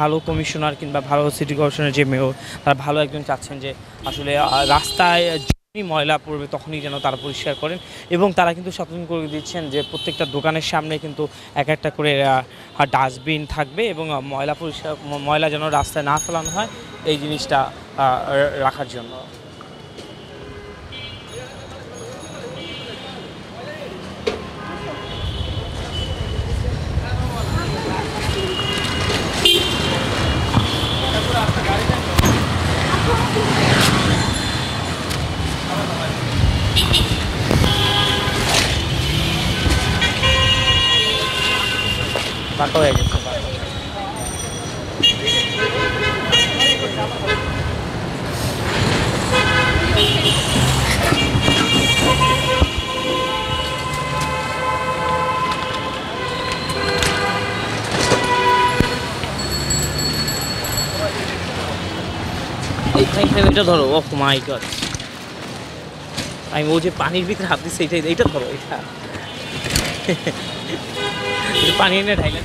ভালো কমিশনার কিংবা ভালো সিটি কর্পোরেশনের যে মেয়র, তারা ভালো একজন চাচ্ছেন যে আসলে রাস্তায় যখনই ময়লা পড়বে তখনই যেন তারা পরিষ্কার করেন, এবং তারা কিন্তু সচেতন করে দিচ্ছেন যে প্রত্যেকটা দোকানের সামনে কিন্তু এক একটা করে ডাস্টবিন থাকবে, এবং ময়লা যেন রাস্তায় না ফেলানো হয় এই জিনিসটা রাখার জন্য। ফাঁকা হয়ে গেছে। এটা ধরো, ওহ মাই গড, আমি ও যে পানির ভিতরে হাত দিচ্ছে, এইটা ধরো, এটা পানি এনে ঢাইলা